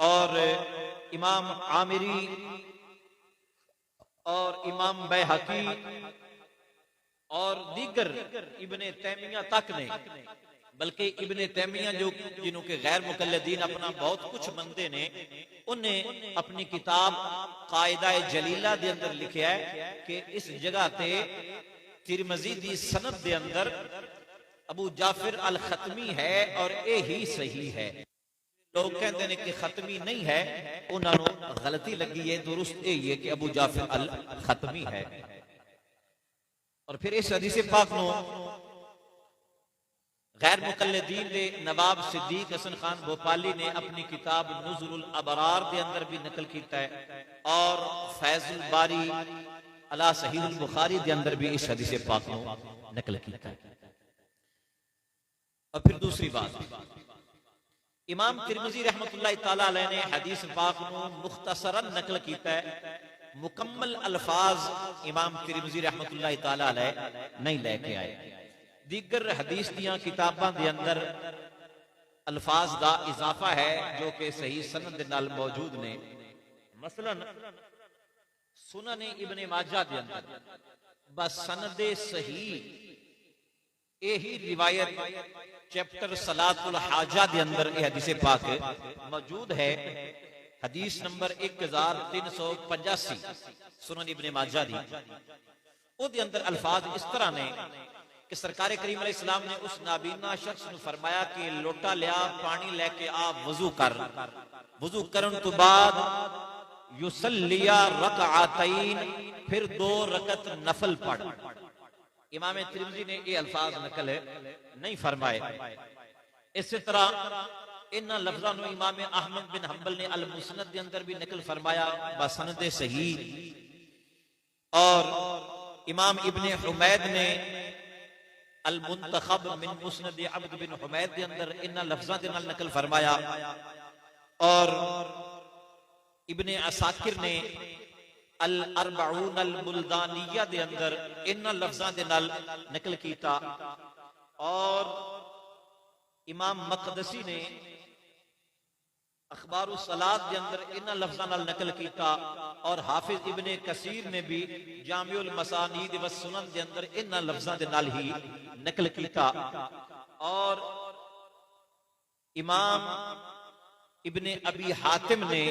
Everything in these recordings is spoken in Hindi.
और इमाम आमिरी और इमाम बैहकी और दीगर इब्ने तैमिया तक ने, बल्कि इब्ने तैमिया जो जिन्हों के गैर मुकल्लिदीन अपना बहुत कुछ मनते ने, उन्हें अपनी किताब कायदा जलीला दे अंदर लिखा है कि इस जगह ते तिरमिज़ी दी सनद दे अंदर अबू जाफर अल खतमी है और ये ही सही है। लोग कहते हैं कि खतमी नहीं है, उन्होंने गलती लगी है, दुरुस्त यही है कि अबू जाफर अल खतमी है। और फिर इस हदीस पाक नो गैर मुकल्लिदीन ने नवाब सिद्दीक हसन खान भोपाली ने अपनी किताब नुज़ुरुल अबरार के अंदर भी नकल किया है और फैजुल बारी अला सहीहुल बुखारी के अंदर भी इस हदीस पाक नो नकल किया है। और फिर दूसरी बात, इमाम तिरमिज़ी रहमतुल्लाह ताला अलैह ने हदीस पाक नो मुख्तसरन नकल किया है, मुकम्मल अल्फाज इमाम तिरमिज़ी रहमतुल्लाह ताला अलैह नहीं लेके आए। दीगर हदीस दियां किताबां दे अंदर अल्फाज दा इजाफा है जो कि सही सनद दे नाल मौजूद ने। मसलन सुनन इब्ने माजा दे अंदर बस सनद सही यही रिवायत चैप्टर सलातुल हाजा दे अंदर यह हदीस पाक मौजूद है। हदीस नंबर 1385 सुनन इब्ने माजा दी, उसके अंदर अल्फाज इस तरह ने कि सरकार करीम अलैहिस्सलाम ने उस नाबीना शख्स ने फरमाया कि लोटा लिया, पानी लेके आ, वजू कर, वजू करन तो बाद युसल्लिया रकअतैन, फिर 2 रकत नफल पढ़। इमाम तिरमिज़ी ने ये अल्फाज नकल नहीं फरमाए। इसी तरह इन लफ्ज़ों को इमाम अहमद बिन हंबल ने अल मुस्नद के अंदर भी नकल फरमाया बसनद सही, और इमाम इब्ने हुमैद ने अल मुंतखब मिन मुस्नद अब्द बिन हुमैद के अंदर इन लफ्ज़ों के नाल नकल फरमाया, और इब्ने असाकिर ने अल अरबऊन अल बुल्दानिया के अंदर इन लफ्ज़ों के नाल नकल किया, और इमाम मक़दसी ने अखबारुस सलात के अंदर इन लफ्ज़ों नाल नकल किया, और हाफिज इब्ने कसीर ने भी जामिउल मसानीद व सुनन के अंदर इन लफ्ज़ों के नाल ही नकल किया, और इमाम इब्ने अबी हातिम ने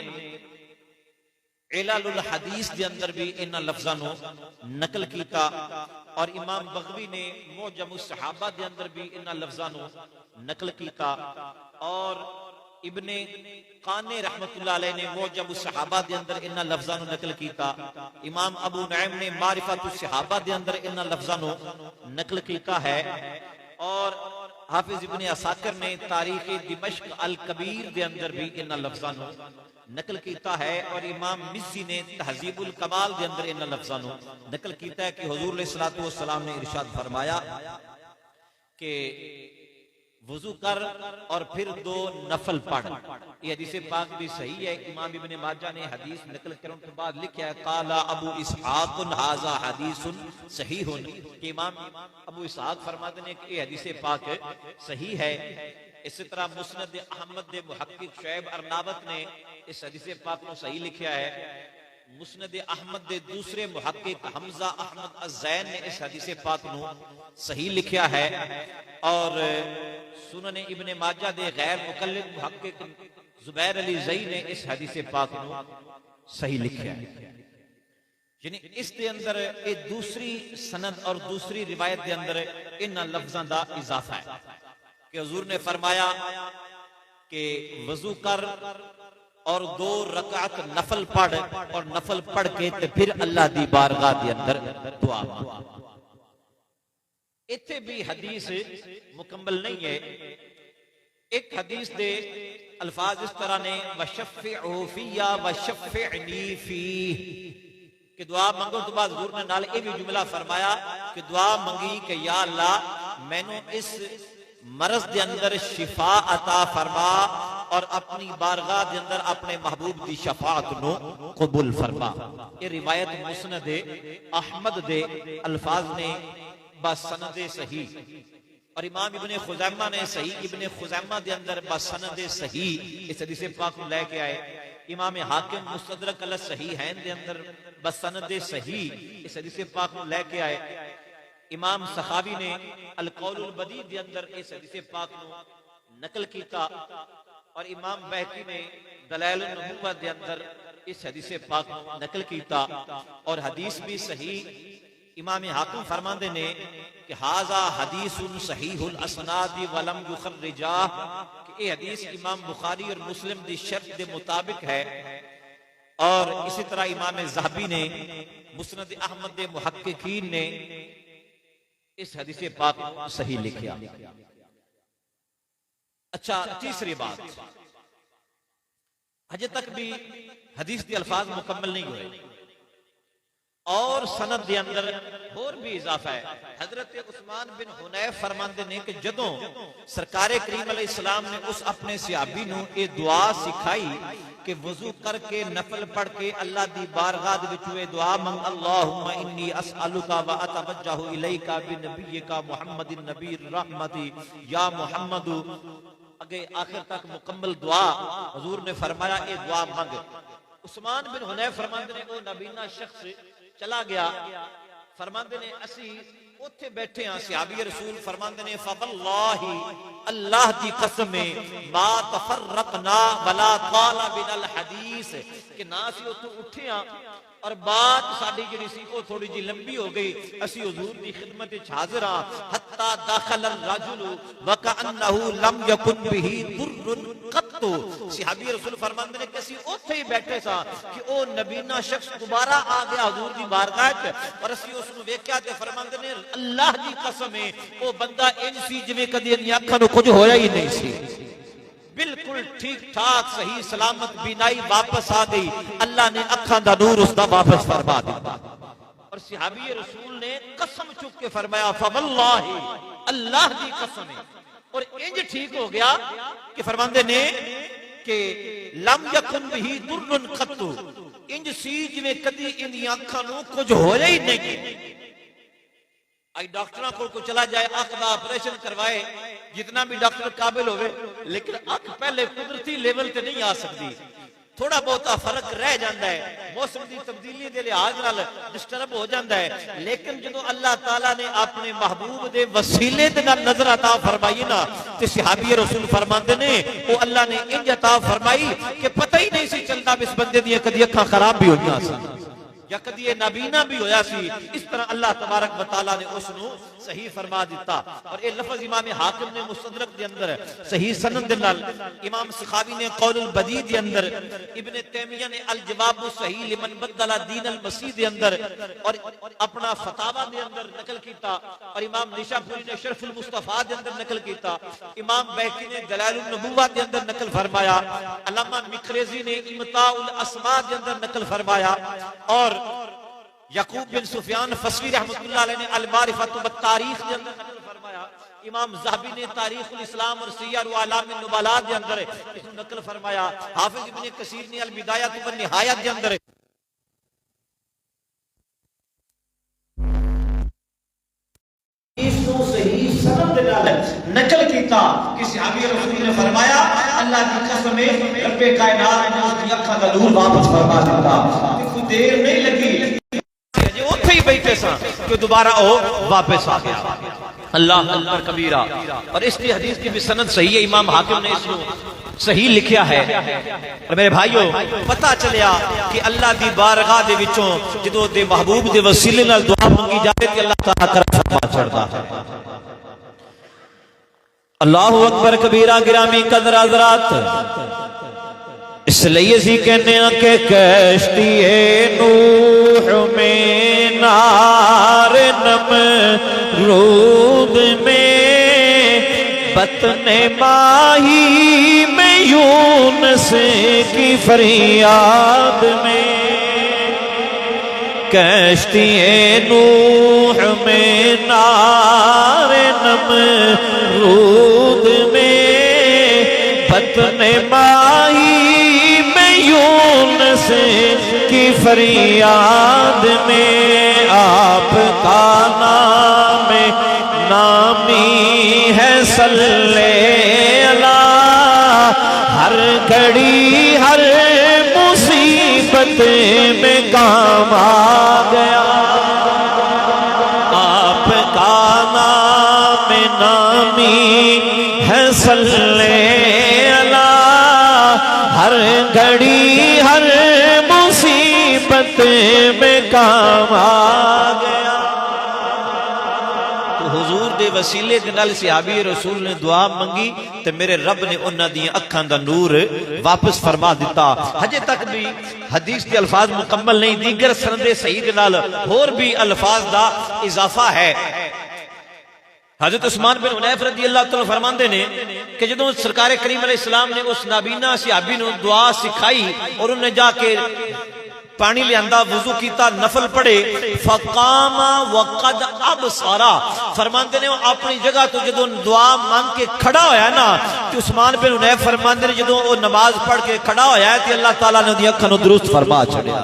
इलालुल हदीस के अंदर भी इन लफ्ज़ों को नकल किया, और इमाम बग़वी ने मुअजमुस सहाबा के अंदर भी इन लफ्ज़ों को नकल किया, और इब्ने काने रहमतुल्लाह अलैह ने मुअजमुस सहाबा के अंदर इन लफ्ज़ों को नकल किया। इमाम अबू नईम ने मारिफतुस सहाबा के अंदर इन लफ्ज़ों को नकल किया है, और हाफिज इब्ने असाकिर ने तारीख दिमश्क अल कबीर के अंदर भी इन लफ्ज़ों को नकल किया है, और इमाम मिज़्ज़ी ने तहज़ीबुल कमाल के अंदर इन लफ्ज़ों को नकल किया है कि हुज़ूर अलैहिस्सलातु वस्सलाम ने इरशाद फरमाया कि वुजू कर और फिर 2 नफल पढ़। ये हदीस पाक भी सही है। इमाम इब्ने माजा ने हदीस नकल करने के बाद लिखा है काला अबू इसहाक हाज़ा हदीसुन सहीहुन, कि इमाम अबू इसहाक फरमाते हैं कि ये हदीस पाक सही है। इसी तरह मुस्नद अहमद दे मुहक्किक शुएब अरनावत ने इस हदीस पाक को सही लिखा है। मुस्नद अहमद दे दूसरे मुहक्किक हमजा अहमद अज़्ज़ैन ने इस हदीस पाक को सही लिखा है, और सुनन इब्ने माजा दे गैर मुकल्लिद मुहक्किक जुबैर अली ज़ई ने इस हदीस पाक को सही लिखा है। यानी इसके अंदर एक दूसरी सनद और दूसरी रिवायत के अंदर इन लफ्ज़ों का इजाफा है कि हुजूर ने फरमाया कि वजू कर और 2 रकात नफल पढ़, और नफल पढ़ के ते फिर अल्लाह दी बारगाह के अंदर दुआ मांग। इत्थे भी हदीस मुकम्मल नहीं है। एक हदीस दे अल्फाज इस तरह ने वशफ़िउ फिया वशफ़िनी फीह, कि दुआ मंगो तो बाद हुजूर ने नाल ये भी जुमला फरमाया कि दुआ मंगी कि या अल्लाह मैनू इस मरज के अंदर शिफा अता फरमा, और अपनी बारगाह के अंदर अपने महबूब की शफाअत नो कबूल फरमा। ये रिवायत मुस्नद अहमद दे अल्फाज ने बसनद सही, और इमाम इब्ने खुज़ैमा ने सही इब्ने खुज़ैमा के अंदर बसनद सही इस हदीस पाक को लेके आए। इमाम हाकिम मुस्तदरक अल सहीहैन के अंदर बसनद सही इस हदीस पाक को लेके आए। इमाम सखावी ने अल कौलुल बदीह के अंदर इस हदीस पाक को नकल किया और इमाम बहकी ने दलाइल नबुव्वत के अंदर इस हदीस पाक को नकल किया और हदीस भी सही। इमाम हाकिम फरमाते ने कि हाजा हदीसुन सहीहुल असनादी वलम युखर्रिजा, कि ये हदीस इमाम बुखारी और मुस्लिम की शर्त के मुताबिक है। और इसी तरह इमाम ज़हबी ने मुस्नद अहमद के मुहक्किकीन ने इस हदीस पाक को सही लिखा। अच्छा, तीसरी बात, अजे तक भी हदीस के अल्फाज मुकम्मल नहीं हुए और सनद के अंदर और भी इजाफा है। हजरत उस्मान बिन हुनैफ फरमाते ने कि जदों सरकारे करीम अलैहिस्सलाम ने उस अपने सहाबी नूं ये दुआ सिखाई कि वजू करके नफल पढ़ के अल्लाह दी बारगाह दे विच ये दुआ मंग, अल्लाहुम्मा इन्नी असअलुका व अतवज्जहु इलैका बिनबिय्यिका मुहम्मदिन नबीर रहमती या मुहम्मदु, आगे आखिर तक मुकम्मल दुआ हुजूर ने फरमाया ये दुआ मंग। उस्मान बिन हुनैफ फरमाते ने वो नबीना शख्स चला गया, फरमाते ने असी उथे बैठे हां, सहाबी रसूल फरमाते ने फवल्लाही अल्लाह की कसम मा तफर्रकना वला ताला बिनल हदीस, कि ना सी उठो उठे हां और बात साडी जिहड़ी सी ओ थोड़ी जी लंबी हो गई, असी हुजूर दी खिदमत विच हाजिर हां हत्ता दाखल अल रजुल व कअन्नहु लम यकुन बिही दुर्रुन कत्तु। सहाबी रसूल फरमाते ने कि असी उथे ही बैठे सा कि ओ नबीना शख्स दोबारा आ गया हुजूर दी बारगाह च और असी उसनु वेख्या ते फरमाते ने अल्लाह दी कसम है ओ बंदा इंज सी जिवें कदी इहदी अखां नूं कुछ होया ही नहीं सी, बिल्कुल ठीक ठाक सही सलामत बीनाई वापस आ गई। अल्लाह ने अखां दा नूर उसदा वापस फरमा दिया और सहाबी रसूल ने कसम चुक के फरमाया फवल्लाही अल्लाह की कसम है, और इंज ठीक हो गया कि फरमाते ने कि लम यकुन बिही दुर्रुन कत्तु, इंज सी जिवें कदी इहदी अखां नूं कुछ होया ही नहीं। आई डॉक्टरों को चला जाए, अख का ऑपरेशन करवाए, जितना भी डॉक्टर काबिल होवे, लेकिन अख पहले कुदरती लेवल ते नहीं आ सकती, थोड़ा बहुत फर्क रह जाता है, मौसम की तब्दीली के लिहाज नाल डिस्टर्ब हो जाता है। लेकिन जो अल्लाह ताला ने अपने महबूब दे वसीले दे नाल नजर अता फरमाई ना, ते सहाबी रसूल फरमाते ने वो अल्लाह ने इंज अता फरमाई कि पता ही नहीं सी चलता इस बंदे दी कदी अखां खराब भी होईयां सी या कदी ये नाबीना भी होया सी। इस तरह अल्लाह तबारक व तआला ने उसनु सही फरमा दिता और ये लफ्ज इमाम हाकिम ने मुस्तदरक के अंदर सही सनद दे नाल, इमाम सखावी ने कौलुल बदीह के अंदर, इब्ने तैमिया ने अल जवाब सही लिमन बदला दीन अल मसीह के अंदर और अपना फतावा के अंदर नकल किया और इमाम निशापुरी ने शरफुल मुस्तफा के अंदर नकल किया, इमाम बैकी ने दलाइलुन नबुव्वत के अंदर नकल फरमाया, अल्लामा मिखरेजी ने इमताउल अस्मा के अंदर नकल फरमाया और यकूब बिन सुफियान फसवी रहमतुल्लाह अलैह ने अल मारिफत व तारीख के अंदर नकल फरमाया, इमाम ज़हबी ने तारीखुल इस्लाम और सियर व अलामिन नुबला के अंदर इसको नकल फरमाया, हाफिज इब्ने कसीर ने अल बिदायत व निहायत के अंदर इसको सही सनद दे नाल नकल कीता कि सहाबी रसूल ने फरमाया अल्लाह की कसम है रब्बे कायनात ने उसकी अखां दा नूर वापस फरमा दिता, कोई देर नहीं लगी, जे ओथे ही बैठे सा कि दोबारा वो वापस आ गया। अल्लाह अकबर कबीरा। और इसकी हदीस की भी सनद सही है, इमाम हाकिम ने इसको सही लिखा है। और मेरे भाइयों पता चलिया कि अल्लाह दी बारगाह दे विचों जदों दे महबूब दे वसीले नाल दुआ मंगी जाए ते अल्लाह ताला करम फरमा छड़दा है। अल्लाहु अकबर कबीरा। गिरामी कदर हज़रात, इसलिए असी कहने कि कश्ती नूह में नार नमरूद में बतने माही में यूनुस की फरियाद में, कश्ती नूह में नार नमरूद में बतने माही में यूनुस की फरियाद में आपका नाम नामी है सल्ले अला, हर घड़ी हर मुसीबत में काम आ गया। आपका नाम नामी है सल्ले अला, हर घड़ी हर मुसीबत में काम आ गया। तो हुजूर दे वसीले दे नाल सहाबी रसूल ने दुआ मंगी ते मेरे रब ने उन्हां दी अखां दा नूर वापस फरमा दिता। हजे तक भी हदीस के अल्फाज मुकम्मल नहीं, दीगर सनदे सही दे नाल होर भी अल्फाज दा इजाफा है। हजरत उस्मान बिन हुनैफ रज़ी अल्लाह तआला फरमांदे ने कि जदों सरकार करीम अलैहिस्सलाम ने उस नाबीना सहाबी नूं दुआ सिखाई और उन्हें जाके पानी लियांदा, वुजू कीता, नफल पढ़े, फकामा वक़द अबसारा, फरमांदे ने अपनी जगह तो जदों दुआ मांग के खड़ा होया ना, तो उस्मान बिन हुनैफ फरमांदे ने जदों वो नमाज पढ़ के खड़ा होया ते अल्लाह ताला ने उहदी अखां नूं दुरुस्त फरमा छड़िया।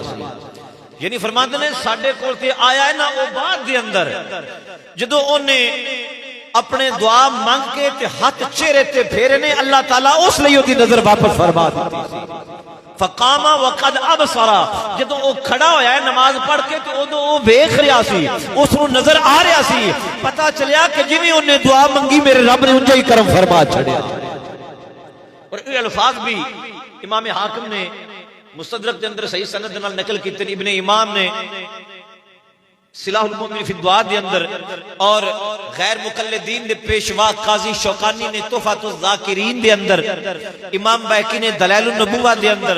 यानी फरमांदे ने साडे कोल ते आया है ना वो बाद दे अंदर जदों ओने अपने दुआ मांग के ते हाथ चेहरे ते फेरे ने, अल्लाह ताला उस लई ओदी नजर वापस फरमा दी सी। फकामा वक़द अबसरा, जदों वो खड़ा होया है नमाज पढ़ के तो उदों वो वेख रहा सी, उसनूं नजर आ रहा सी, पता चलिया कि जिवें उन्हें दुआ मंगी मेरे रब ने उंजा ही करम फरमा छड़िया। और ये अल्फाज भी इमाम हाकिम ने मुस्तदरक के अंदर सही सनद नाल नकल कीते, इब्ने इमाम ने सिलाहुल मुमिन फी दुआ दे अंदर, और गैर मुकल्लिदीन दे पेशवा काजी शौकानी ने तोहफातुल ज़ाकिरीन दे अंदर, इमाम बैकी ने दलाइलुन नबुवा दे अंदर,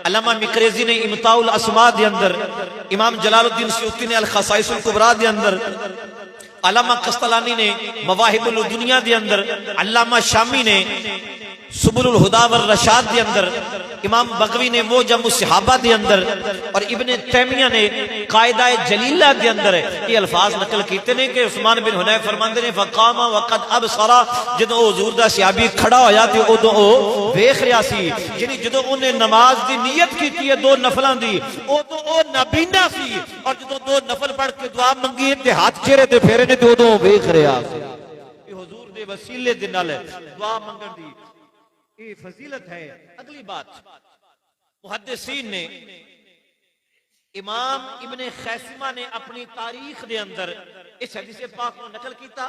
अल्लामा मिकरेजी ने इम्ताउल अस्मा दे अंदर, इमाम जलालुद्दीन सुयूती ने अल खसाइसुल कुबरा दे अंदर, अल्लामा कस्तलानी ने मवाहिबुल दुनिया दे अंदर, अल्लामा शामी ने सुबुलुल हुदा वर रशाद दे अंदर, इमाम बगवी ने मोजमुस सहाबा दे अंदर, और इब्ने तैमिया ने कायदाए जलीला दे अंदर ये अल्फाज नकल कीते ने कि उस्मान बिन हुनैफ फरमांदे ने फकामा वक़द अबसरा, जदों हुजूर दा सहाबी खड़ा होया ते उदों ओ वेख रिया सी। यानी जदों उन्हें नमाज दी नियत कीती है दो नफलां दी, उदों ओ नाबीना सी, और जदों दो नफल पढ़ के दुआ मंगी ते हाथ चेहरे ते फेरे ने ते उदों वेख रिया सी। ये हुजूर दे वसीले दे नाल दुआ मंगण दी ये फजीलत है। अगली बात, मुहद्दिसीन ने इमाम इब्ने खैसिमा ने अपनी तारीख दे अंदर इस हदीस पाक को नकल किया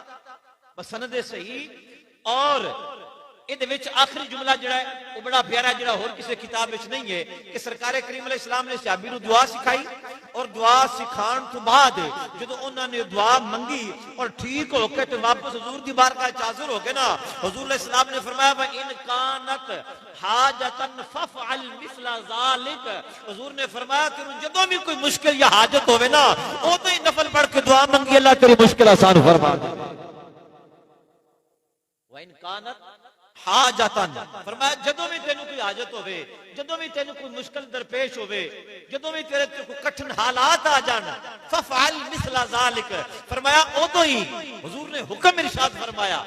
बसनद सही, और इहदे विच आखिरी जुमला जिहड़ा है वो बड़ा प्यारा, जिहड़ा होर किसी किताब विच नहीं है, कि सरकार करीम अलैहिस्सलाम ने सहाबी नूं दुआ सिखाई, और दुआ सिखाण तो बाद जदों उन्होंने दुआ मंगी और ठीक हो के तो वापस हुजूर दी बारगाह च हाजिर हो गए ना, हुजूर अलैहिस्सलाम ने फरमाया व इन कानत हाजतन फफअल मिस्ला ज़ालिक, हुजूर ने फरमाया कि जदों भी कोई मुश्किल या हाजत होवे ना, उदों ही नफल पढ़ के दुआ मंगी, अल्लाह तेरी मुश्किल आसान फरमा दे। व इन कानत हाजतन, फरमाया जदों भी तेनू कोई हाजत होवे, जदों भी तेनू कोई मुश्किल दरपेश होवे, जदों भी तेरे ते कोई कठिन हालात आ जान, फफअल मिस्ला ज़ालिक, फरमाया उदों ही हुजूर ने हुक्म इरशाद फरमाया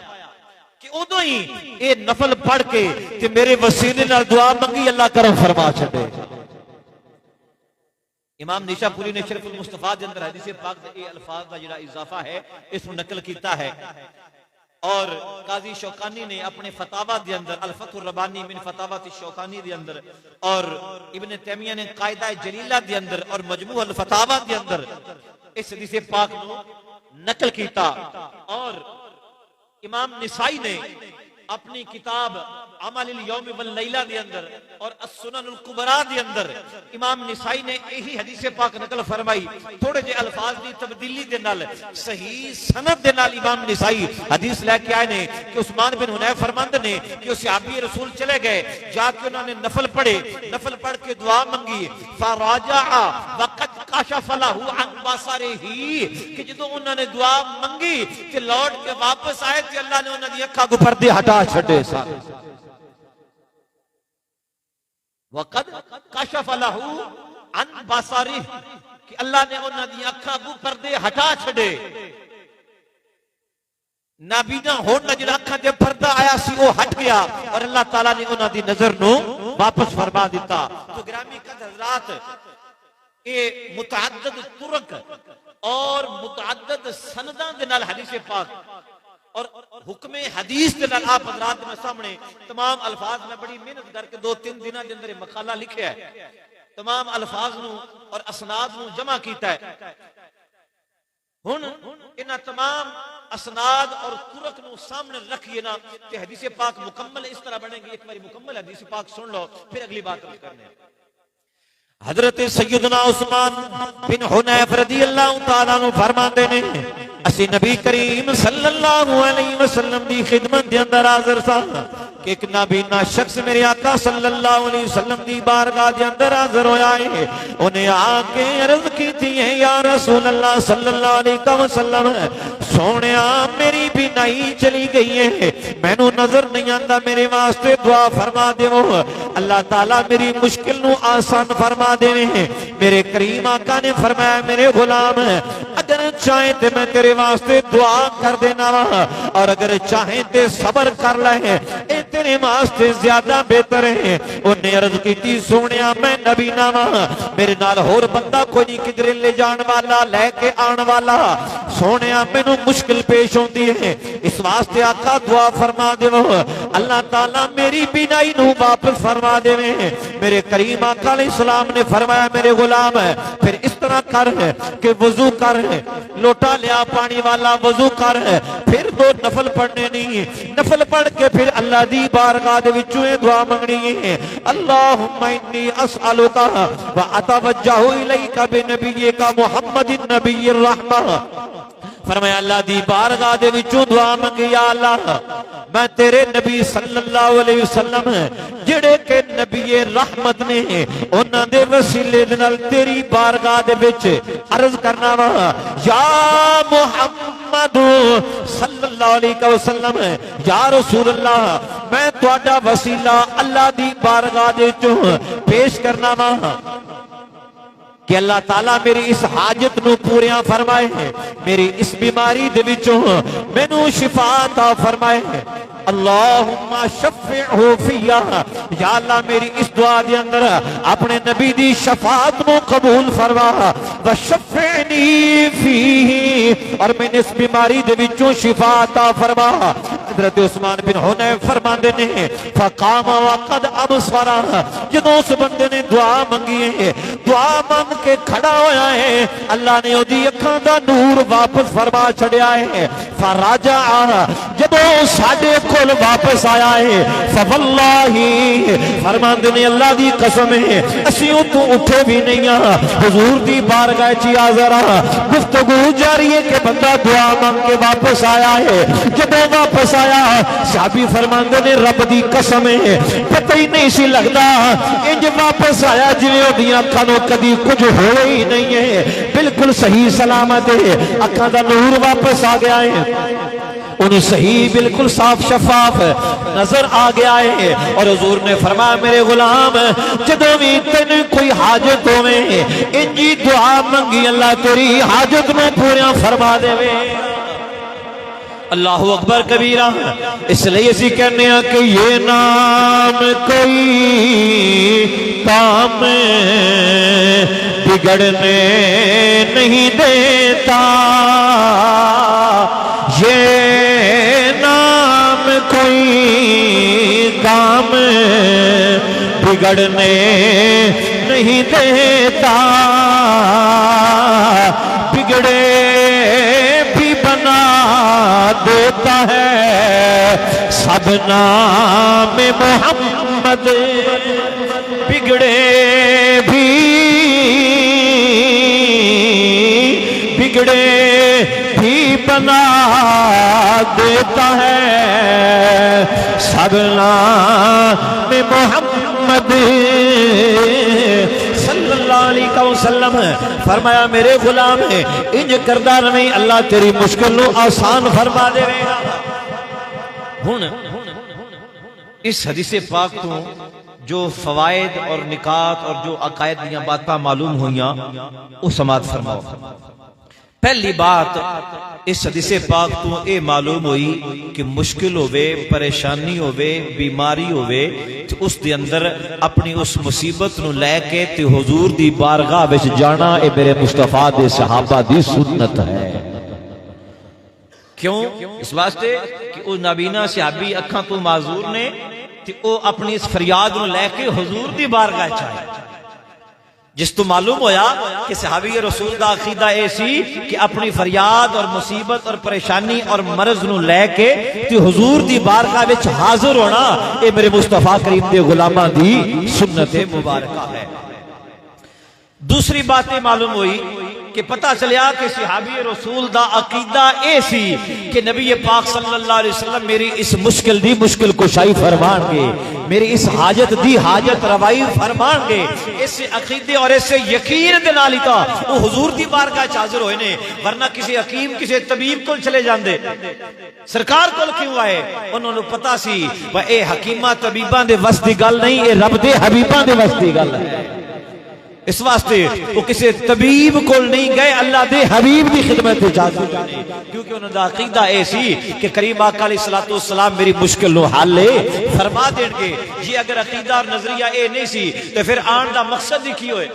कि उदों ही ये नफल पढ़ के ते मेरे वसीले नाल दुआ मंगी, अल्लाह करम फरमा छड़े। इमाम निशापुरी ने शरफुल मुस्तफा के अंदर हदीस पाक दे अल्फाज दा जिहड़ा इजाफा है इसको नकल कीता है, और काजी शौकानी ने अपने फतावा दे अंदर अल फतहुर रब्बानी मिन फतावात शौकानी दे अंदर, और इब्ने तैमिया ने कायदा जलीला दे अंदर और मजमू अल फतावा दे अंदर इस हदीस पाक को नकल कीता। और इमाम निसाई ने अपनी किताब अमल यौम वल लैला दे अंदर और अस्सुननुल कुबरा दे अंदर इमाम निसाई ने यही हदीस पाक नकल फरमाई, थोड़े जे अल्फाज दी तब्दीली दे नाल सही सनद दे नाल इमाम निसाई हदीस लेके आए ने कि उस्मान बिन हुनैफ फरमाते ने कि उस सहाबी रसूल चले गए, जाके उन्होंने नफल पढ़े, नफल पढ़ के दुआ मंगी, फराजा वक़द कशफ लहु अन बसरिही, कि जदों उन्होंने दुआ मंगी कि लौट के वापस आए कि अल्लाह ने उन्हां दी अखां को पर्दे हटा छड़े सन। वक़द कशफ लहु अन बसरिही, कि अल्लाह ने उन्हां दी अखां को पर्दे हटा छड़े। नाबीना होण जिहड़ा अखां ते पर्दा आया सी वो हट गया और अल्लाह ताला ने उन्हां दी नजर नूं वापस फरमा दिता। तो गिरामी कद हज़रात ये मुतअद्दिद तुरक और मुतअद्दिद सनदां दे नाल हदीस पाक और हुक्मे हदीस दे नाल आप हजरात दे सामने तमाम अल्फाज में बड़ी मेहनत करके 2-3 दिनों के अंदर मकाला लिखा है, तमाम अल्फाज नू और असनाद नू जमा कीता है। हुन इन्हां तमाम असनाद और तुरक नू सामने रखिए ना ते हदीस पाक मुकम्मल इस तरह बनेगी। एक बार मुकम्मल हदीस पाक सुन लो, फिर अगली बात करने हैं। हजरत सैयदना उस्मान बिन हुनैफ रज़ियल्लाहु तआला अन्हु फरमाते ने, असी नबी करीम सल्लल्लाहु अलैहि वसल्लम दी खिदमत दे अंदर हाजिर सा कि एक नाबीना शख्स मेरे आका सल्लल्लाहु अलैहि वसल्लम दी बारगाह दे अंदर हाजिर होया है। उन्हें आके अर्ज की थी, या रसूल अल्लाह सल्लल्लाहु अलैहि वसल्लम, सोनिया मेरी बीनाई चली गई है, मैनू नजर नहीं आता, मेरे वास्ते दुआ फरमा देवो। अल्लाह ताला मेरी मुश्किल नू आसान फरमा देवे। मेरे करीम आका ने फरमाया, मेरे गुलाम अगर चाहे तो मैं तेरे वास्ते दुआ कर देना वा, और अगर चाहे तो सबर कर ले, तेरे वास्ते ज्यादा बेहतर है। उन्हें अर्ज की, सोनिया मैं नबी ना वा, मेरे नाल होर बंदा कोई नहीं किधरे ले जान वाला, लैके आने वाला। सोनिया मैनू मुश्किल पेश होती है, इस वास्ते आका दुआ फरमा देवो, अल्लाह ताला मेरी बीनाई नू वापस फरमा देवे। मेरे करीम आका अलैहिस्सलाम ने फरमाया, मेरे गुलाम फिर इस तरह कर कि वजू कर, लोटा लिया पानी वाला, वजू कर, फिर 2 नफल पढ़ने नहीं, नफल पढ़ के फिर अल्लाह दी बारगाह दे विचों दुआ मंगनी है। अल्लाहुम्मा इन्नी अस्अलुका व अतवज्जहु इलैका बिनबिय्यिका मुहम्मदिन नबिय्यिर रहमा। फरमाया अल्लाह दी बारगाह दे विचों दुआ मंगी, या अल्लाह मैं तेरे नबी सल्लल्लाहु अलैहि वसल्लम जेड़े के नबी रहमत ने, उन्हां दे वसीले दे नाल तेरी बारगाह दे विच अर्ज करना वा, या मुहम्मद सल्लल्लाहु अलैहि वसल्लम, या रसूल अल्लाह, मैं तुहाडा वसीला अल्लाह दी बारगाह दे विचों पेश करना वा कि अल्लाह ताला मेरी इस हाजत नू पूरियां फरमाए, मेरी इस बीमारी दे विचों मैनू शिफा अता फरमाए। अल्लाहुम्मा शफ़िअहु फिया, या अल्लाह मेरी इस दुआ दे अंदर अपने नबी दी शफाअत को कबूल फरमा, व शफ़िअनी फीही, और मैंने इस बीमारी दे विचों शिफा अता फरमा। हजरत उस्मान बिन हुनैफ फरमाते ने, फ़क़ाम वक़द अबसरा, जदों उस बंदे ने दुआ मंगी है, दुआ मंग के खड़ा होया है, अल्लाह ने ओदी अखां दा नूर वापस फरमा छड़िया है। फराजा, जदों साडे कोल वापस आया है, फवल्लाही, फरमाते ने अल्लाह दी कसम है, असीं उतों उठे भी नहीं आ, हुजूर दी बारगाह च हाज़िर आ। गुफ्तगू जारी है कि बंदा दुआ मांग के वापस आया है। जदों वापस आया, साहबी फरमाते ने रब दी कसम है, पता ही नहीं सी लगदा, इंज वापस आया जिवें ओदियां अखां नूं कदी कुछ हो ही नहीं है, बिल्कुल सही सलामत है, अखां दा नूर वापस आ गया है, उन्हें सही बिल्कुल साफ शफाफ नजर आ गया है। और हुजूर ने फरमाया, मेरे गुलाम जदों भी तेन कोई हाजत होवे, इंजी दुआ मंगी, अल्लाह तेरी हाजत में पूरा फरमा देवे। अल्लाहु अकबर कबीरा। इसलिए असी कहने कि ये नाम कोई काम बिगड़ने नहीं देता, ये नाम कोई काम बिगड़ने नहीं देता, बिगड़े भी बना देता है सब नाम मोहम्मद, बिगड़े भी बना देता है सब नाम मोहम्मद सल्लल्लाहु अलैहि वसल्लम। फरमाया, मेरे गुलाम है इंज करदा नहीं, अल्लाह तेरी मुश्किल को आसान फरमा देगा। हुन इस हदीस पाक तो जो फवायद और निकात और जो अकायद दियां बातां मालूम हुईयां, वो समात फरमाओ। पहली बात इस हदीस पाक तो ये मालूम हुई कि मुश्किल होवे, परेशानी होवे, बीमारी होवे तो उस दे अंदर अपनी उस मुसीबत नूं लैके ते हुजूर दी बारगाह विच जाना ए मेरे मुस्तफा दे सहाबा दी सुन्नत है। क्यों? इस वास्ते कि वो नाबीना सहाबी अखां तो माजूर ने ते वो अपनी इस फरियाद नूं लैके हुजूर दी बारगाह च आए, जिस तो मालूम होया कि सहाबी रसूल दा अकीदा ए सी कि अपनी फरियाद और मुसीबत और परेशानी और मर्ज नूं लैके ते हुजूर दी बारगाह विच हाजिर होना ए मेरे मुस्तफा करीम दे गुलामां दी सुन्नत मुबारक है। दूसरी बात मालूम हुई कि पता चलिया कि सहाबी रसूल दा अकीदा ए सी कि नबी पाक सल्लल्लाहु अलैहि वसल्लम मेरी इस मुश्किल दी मुश्किल कुशाई फरमाएंगे, मेरी इस हाजत दी हाजत रवाई फरमाएंगे। इस अकीदे और इस यकीन दे नाल ही तां वो हुजूर दी बारगाह च हाजिर होए ने, वरना किसी हकीम किसी तबीब कोल चले जांदे, सरकार कोल क्यों आए? उन्होंने पता सी वा ए हकीमा तबीबां दे वस दी गल नहीं, ए रब दे हबीबां दे वस दी गल है। इस वास्ते वो किसी तबीब को नहीं गए, अल्लाह दे हबीब की खिदमत क्योंकि उन्होंने अकीदा ए सी कि करीम आका अलैहिस्सलातु वस्सलाम मेरी मुश्किल नो हल फरमा देंगे। ये अगर अकीदा और नजरिया ए नहीं सी तो फिर आन का मकसद ही की होए,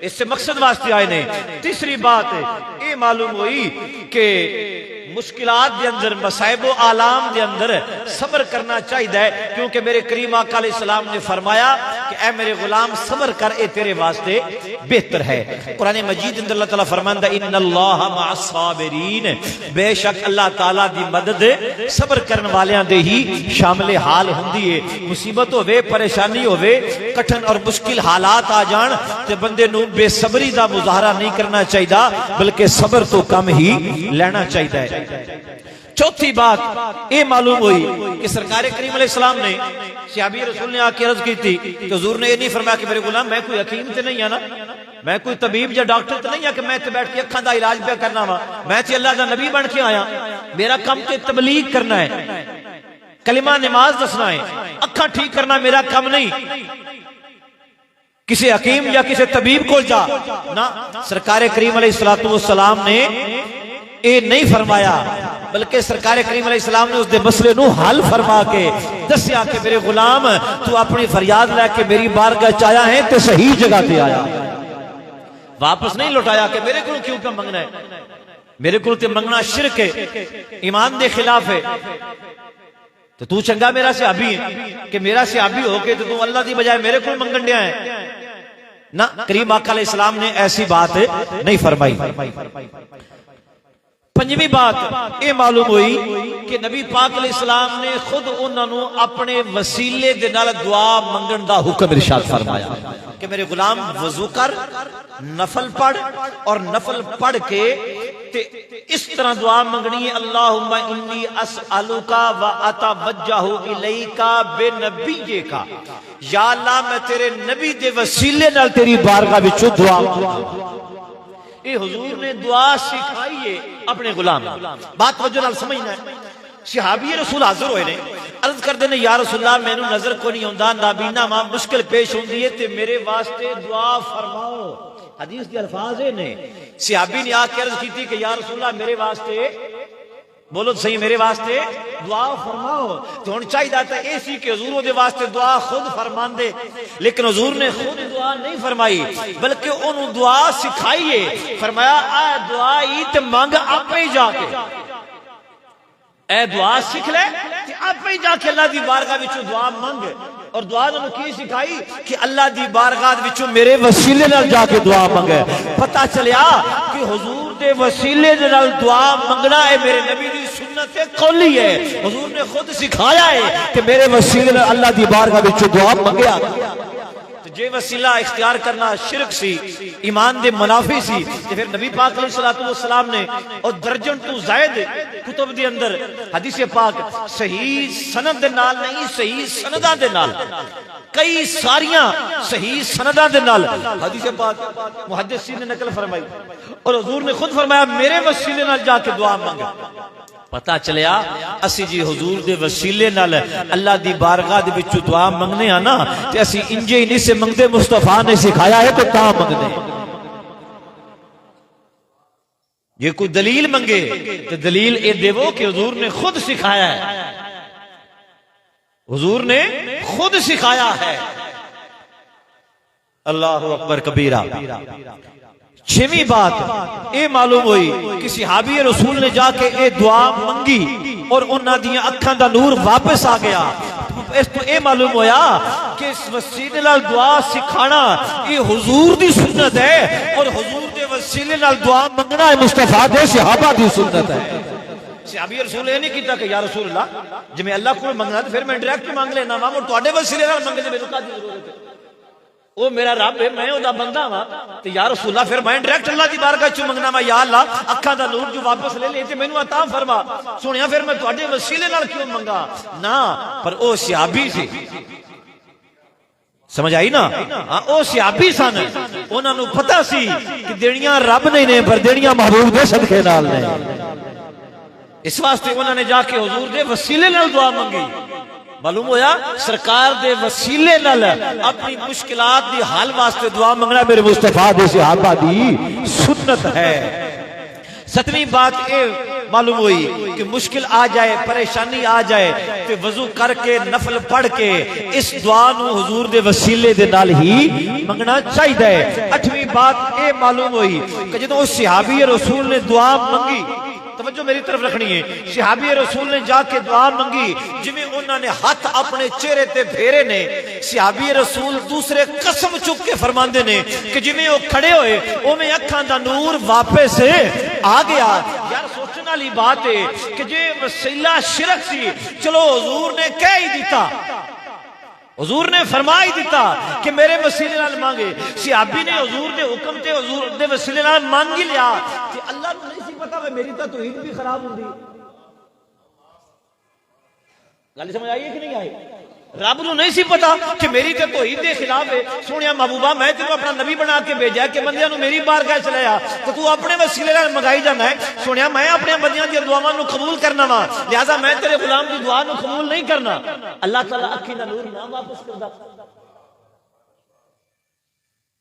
इससे मकसद वास्ते आए ने। तीसरी बात ये मालूम हुई कि मुश्किलात दे अंदर मसाइब आलाम दे अंदर सब्र करना चाहिए, क्योंकि मेरे करीम आका अलैहिस्सलाम ने फरमाया कि ऐ मेरे गुलाम सब्र कर, ए तेरे वास्ते बेहतर है। कुरान मजीद अंदर अल्लाह ताला फरमांदा इन्नल्लाह मअस साबिरीन, बेशक अल्लाह ताला दी मदद सब्र करने वालियां दे ही शामिल हाल हुंदी है। मुसीबत होवे, परेशानी होवे, कठिन और मुश्किल हालात आ जान ते बंदे नूं बेसब्री दा मुजाहरा नहीं करना चाहिए, बल्कि सब्र तो कम ही लेना चाहिए। चौथी बात ये मालूम हुई कि सरकार करीम अलैहिस्सलाम ने सहाबी रसूल ने आके अर्ज की थी कि हुजूर ने ये नहीं फरमाया कि मेरे गुलाम मैं कोई हकीम तो नहीं है ना, मैं कोई तबीब या डॉक्टर तो नहीं है कि मैं इत्थे बैठ के अखां दा इलाज पे करना वा, मैं तो अल्लाह दा नबी बन के आया, मेरा काम तो तबलीग करना है, कलिमा नमाज दसना है, अखां ठीक करना मेरा काम नहीं। किसी हकीम या किसी तबीब को जा ना, सरकार करीम अलैहिस्सलातु वस्सलाम ने ये नहीं फरमाया, बल्कि सरकार करीम अलैहिस्सलाम ने उसके मसले नूं हल फरमा के दस्या कि मेरे गुलाम तू अपनी फरियाद लैके मेरी बारगाह च आया है तो सही जगह पे आया, वापस नहीं लौटाया कि मेरे को क्यों क्या मंगना है, मेरे को ते मंगना शिरक है, ईमान के खिलाफ है। तो तू चंगा मेरा सहाबी है कि मेरा सहाबी होके तो तू अल्लाह की बजाय मेरे को मंगन दिया है ना। करीम आका अलैहिस्सलाम ने ऐसी बात नहीं फरमाई। पंजवी बात ये मालूम हुई कि नबी पाक अलैहिस्सलाम ने खुद उन्होंने अपने वसीले दे नाल दुआ मंगण दा हुक्म इरशाद फरमाया कि मेरे गुलाम वजू कर, नफल पढ़ और नफल पढ़ के ते इस तरह दुआ मंगनी है, अल्लाहुम्मा इन्नी अस्अलुका व अतवज्जहु इलैका बिनबिय्यिका, या अल्लाह मैं तेरे नबी दे वसीले नाल तेरी बारगाह विच दुआ ये हुजूर ने दुआ सिखाई है अपने गुलाम। बात वजह नाल समझना है। सहाबी रसूल हाजिर होए ने, अर्ज करदे ने या रसूलल्लाह मैनू नजर को नहीं आउंदा, नाबीना मां मुश्किल पेश हुंदी है ते मेरे वास्ते दुआ फरमाओ। हदीस के अल्फाज ने सहाबी ने आके अर्ज की थी कि या रसूलल्लाह मेरे वास्ते बोलो सही, मेरे वास्ते दुआ फरमाओ। तो हुण चाहिदा तां ए सी कि हुजूर दे वास्ते दुआ खुद फरमांदे, लेकिन हुजूर ने खुद दुआ नहीं फरमाई बल्कि ओनू दुआ सिखाई है। फरमाया आ दुआ ही ते मंग आपे ही जाके, ए दुआ सीख ले ते आपे ही जाके अल्लाह दी बारगाह विचों दुआ मंग। और दुआ ने की सिखाई कि अल्लाह दी बारगाह विचों मेरे वसीले नाल जाके दुआ मंगे। पता चलिया कि हुजूर दे वसीले नाल दुआ मंगना है मेरे नबी दी सुन्नत कौली है। हुजूर ने खुद सिखाया है कि मेरे वसीले नाल अल्लाह दी बारगाह विचों दुआ मंगया। तो जे वसीला इख्तियार करना शिरक सी, ईमान दे मुनाफी सी, ते फिर नबी पाक अलैहिस्सलातु वस्सलाम ने और दर्जन तो जायद कुतुब दे अंदर हदीस पाक सही सनद दे नाल नहीं, सही सनदा दे नाल, कई सारियां सही सनदा दे नाल हदीस पाक मुहद्दिसीन ने नकल फरमाई और हुजूर ने खुद फरमाया मेरे वसीले नाल जाके दुआ मांगे। पता चलिया असी जी हुजूर दे वसीले नाल अल्लाह दी बारगाह दे विच दुआ मंगने आ ना, ते असी इंजे ही नहीं से मंगदे, मुस्तफा ने सिखाया है तो ता मंगदे। ये कोई दलील मंगे तो दलील ये देवो कि हुजूर ने खुद सिखाया है, हुजूर ने खुद सिखाया है। अल्लाह अकबर कबीरा। छवीं बात ये मालूम हुई कि सहाबी रसूल ने जाके ये दुआ मंगी और उन्हां दी अखां दा नूर वापस आ गया। इस तो ये मालूम होया कि इस वसीले नाल दुआ सिखाना ये हुजूर दी सुन्नत है और हुजूर दे वसीले नाल दुआ मंगना है मुस्तफा दे सहाबा दी सुन्नत है। सहाबी रसूल ये नहीं कीता कि या रसूल अल्लाह जिवें अल्लाह को मंगना तो फिर मैं डायरेक्ट मांग लेना वा, और तुहाडे वसीले नाल मंगने दी मैनूं कादी जरूरत है? वो मेरा रब है, मैं ओदा बंदा वा, तो या रसूल अल्लाह फिर मैं डायरेक्ट अल्लाह दी बारगाह च मंगना वा, या अल्लाह अखां दा नूर जो वापस ले ले ते मैनूं अता फरमा। सुनिया फिर मैं तुहाडे वसीले नाल क्यों मंगा ना, पर ओ सहाबी सी, समझ आई ना? हाँ ओ सहाबी सन, उन्हां नूं पता सी कि देनियां रब नहीं ने पर देनियां महबूब दे सदके नाल ने। इस वास्ते उन्होंने जाके हुजूर दे वसीले नाल दुआ मंगी। मालूम होया सरकार दे वसीले नाल अपनी मुश्किलात दी हल वास्ते दुआ मंगना मेरे मुस्तफा दे सहाबा दी सुन्नत है। सतवीं बात ये मालूम हुई कि मुश्किल आ जाए, परेशानी आ जाए तो वजू करके नफल पढ़ के इस दुआ नूं हुजूर दे वसीले दे नाल ही मंगना चाहिए। अठवीं बात ये मालूम हुई कि जदों सहाबी रसूल ने दुआ मंगी, तवज्जो मेरी तरफ रखनी है, सहाबी रसूल ने जाके दुआ मंगी, जिवें उन्होंने हाथ अपने चेहरे ते फेरे ने, सहाबी रसूल दूसरे कसम चुक के फरमांदे ने कि जिवें वो खड़े होए उवें अखां दा नूर वापस आ गया। यार सोचने वाली बात है कि जे वसीला शिरक सी, चलो हुजूर ने कह ही दिता, हुजूर ने फरमा ही दिता कि मेरे वसीले नाल मांगे, सहाबी ने हुजूर दे हुक्म ते हुजूर दे वसीले नाल मांग ही लिया कि अल्लाह नूं नहीं सी पता वे मेरी तो तौहीद भी खराब हुंदी। गल समझ आई है कि नहीं आई? रब नूं नहीं सी पता कि मेरी तो तौहीद दे खिलाफ है। सुनिया महबूबा मैं तेनू अपना नबी बना के भेजा कि बंदियां नूं मेरी बारगाह च ले आ, तो तू अपने वसीले नाल मंगाई जाना है। सुनिया मैं अपने बंदियां दी दुआवां नूं कबूल करना वा, लिहाजा मैं तेरे गुलाम दी दुआ नूं कबूल नहीं करना। अल्लाह ताला अखी दा नूर ना वापस करदा।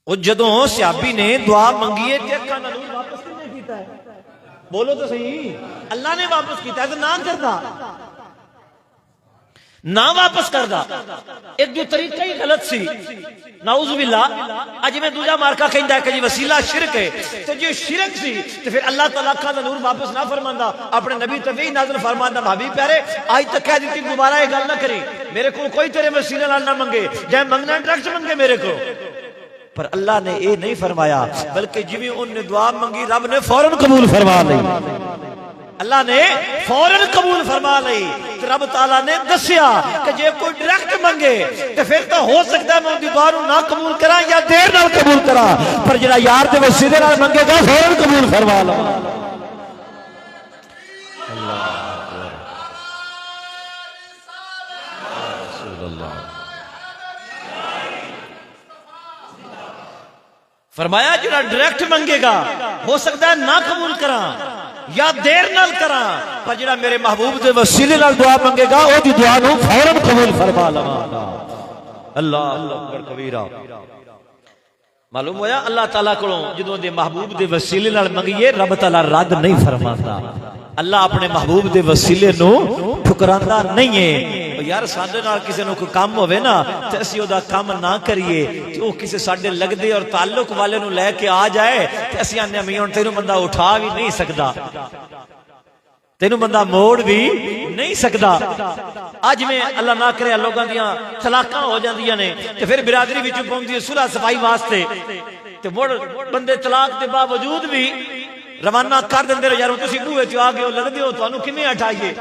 ओ जदों सहाबी ने दुआ मंगी है ते अखां दा नूर वापस किसने कीता है? बोलो तो सही, अल्लाह ने वापस कीता है तो ना करदा, ना वापस करदा। एक जो तरीका ही गलत सी, नाउजुबिल्लाह। अज मैं दूजा मार्का कहंदा है कि जी वसीला शिरक है, तो जो शिरक सी तो फिर अल्लाह ताला का नूर वापस ना फरमांदा, अपने नबी ते वही नाज़िल फरमांदा, भाभी प्यारे आज तक कह दी दोबारा ये गल ना करी, मेरे को कोई तेरे वसीले नाल ना मंगे, जे मंगना डायरेक्ट मंगे मेरे को। पर अल्लाह ने ये नहीं फरमाया, बल्कि जिवें उन्होंने दुआ मंगी रब ने फौरन कबूल फरमा ली, अल्लाह ने फौरन कबूल फरमा ली। तो रब ताला ने दसिया कि जे कोई डायरेक्ट मंगे तो फिर तो हो सकता है मैं उनकी दुआ नूं ना कबूल करा या देर नाल कबूल करा, पर जिहड़ा यार दे वसीले नाल मंगेगा फौरन कबूल फरमा लवा। फरमाया जिहड़ा डायरेक्ट मंगेगा हो सकता है ना कबूल करा या देर नाल करा, पर जिहड़ा मेरे महबूब दे वसीले नाल दुआ मंगेगा ओदी दुआ नूं फौरन कबूल फरमा लवांगा। अल्लाह अकबर कबीरा। मालूम होया अल्लाह ताला कोलों जदों दे महबूब दे वसीले नाल मंगीए रब ताला रद्द नहीं फरमांदा। अल्लाह अपने महबूब दे वसीले नूं ठुकरांदा नहीं है। यार साडे नाल किसी नूं कोई काम होवे ना ते असीं ओदा काम ना करिए ते ओ किसी साडे लगदे और ताल्लुक वाले नूं लेके आ जाए ते असीं आने मियां हुण तैनूं बंदा उठा भी नहीं सकदा, तेनू बंदा मोड़ भी नहीं सकदा। अज में अल्लाह ना करे लोगों दियां तलाकां हो जांदियां ने ते फिर बिरादरी विच पहुंचदी है सुलह सफाई वास्ते, ते मुड़ बंदे तलाक दे बावजूद भी रवाना कर देंदे ने, यार तुसीं बूहे च आ गए हो लगदे हो तुहानूं किवें हटाइए,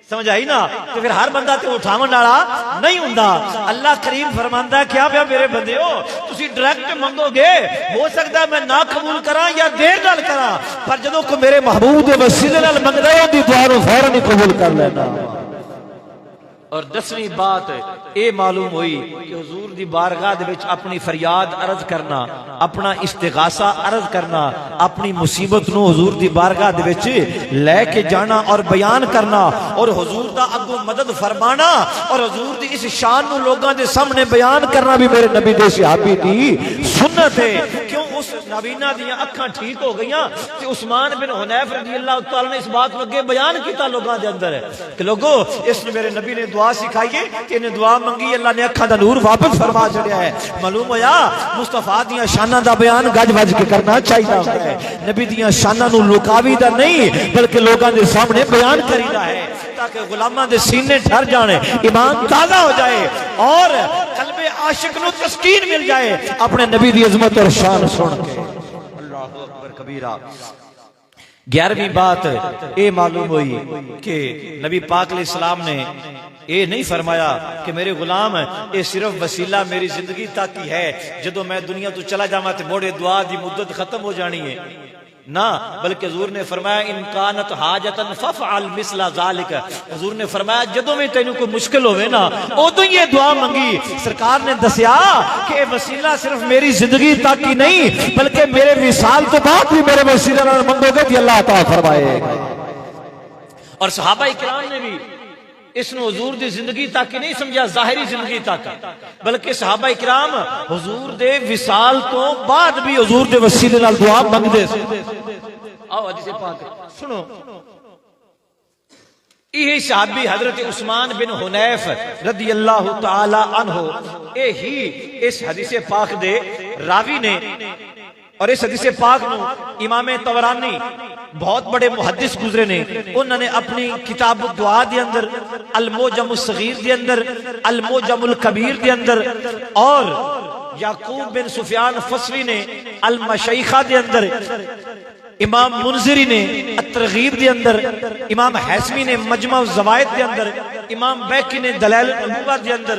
समझ आई ना? तो फिर हर बंदा ते उठावन वाला नहीं हुंदा। अल्लाह करीम फरमांदा क्या पिया मेरे बंदेओ तुसी डायरेक्ट मंगोगे हो सकदा मैं ना कबूल करा या देर नाल करा, पर जदों को मेरे महबूब दे वसीले नाल मंगदा है ओदी दुआ नूं फौरन ही कबूल कर लेना। और 10वीं बात ये मालूम हुई कि हुजूर दी बारगाह दे विच अपनी फरियाद अर्ज करना, अपना इस्तिगासा अर्ज करना, अपनी मुसीबत नूं हुजूर दी बारगाह दे विच लेके जाना और बयान करना और हुजूर दा अगों मदद फरमाना और हुजूर दी इस शान नूं लोगां दे सामने बयान करना भी मेरे नबी दे सहाबी दी सुन्नत है। क्यों उस नबीना दी अखां ठीक हो गई ते उस्मान बिन हुनैफ रज़ी अल्लाह तआला ने इस बात को अगे बयान किया लोगों के अंदर कि लोगो इसने मेरे नबी ने दुआ सिखाई है कि इन्हें दुआ मंगी अल्लाह ने अखां दा नूर वापस फरमा छड़िया है। मालूम होया मुस्तफा दी शानां दा बयान गज वज के करना चाहिए है। नबी दी शानां नूं लुकावीदा नहीं बल्कि लोगों के सामने बयान करीदा है ताकि गुलामां दे सीने ठर जाने, ईमान ताजा हो जाए और कल्बे आशिक नूं तस्कीन मिल जाए अपने नबी दी अजमत और शान सुन के। अल्लाहु अकबर कबीरा। 11वीं बात ये मालूम हुई कि नबी पाक अलैहिस्सलाम ने ये नहीं फरमाया कि मेरे गुलाम ये सिर्फ वसीला मेरी जिंदगी तक ही है, जदों मैं दुनिया तो चला जावा तो मोड़े दुआ की मुद्दत खत्म हो जानी है ना, बल्कि हुजूर ने फरमाया इनकानत हाजतन फफअल मिसला ज़ालिक। हुजूर ने फरमाया जदों भी तेनू कोई मुश्किल होवे ना उदों ही ये दुआ मंगी। सरकार ने दसिया कि ये वसीला सिर्फ मेरी जिंदगी तक ही नहीं बल्कि मेरे विसाल तो बाद भी मेरे वसीले नाल मंगोगे तो अल्लाह अता फरमाएगा। और सहाबा इकराम ने भी इसनु हुजूर दी जिंदगी तक ही नहीं समझा, जाहिरी जिंदगी तक, बल्कि सहाबा इकराम हुजूर दे विसाल तो बाद भी हुजूर दे वसीले नाल दुआ मंगदे सी। आओ हदीस पाक सुनो। यही सहाबी हजरत उस्मान बिन हुनैफ रज़ी अल्लाह तआला अन्हु यही इस हदीस पाक दे रावी ने। और इस हदीस पाक नूं इमाम तबरानी बहुत बड़े मुहद्दिस गुजरे ने, उन्होंने अपनी किताब दुआ दे अंदर अल मोजम सगीर दे अंदर अल मोजमुल कबीर दे अंदर और याकूब बिन सुफियान फसवी ने अल मशैखा दे अंदर, इमाम मुनज़िरी ने अत-तरगीब दे अंदर, इमाम हैसमी ने मजमा ज़वाइद दे अंदर, इमाम बैकी ने दलाइल नबुव्वा दे अंदर,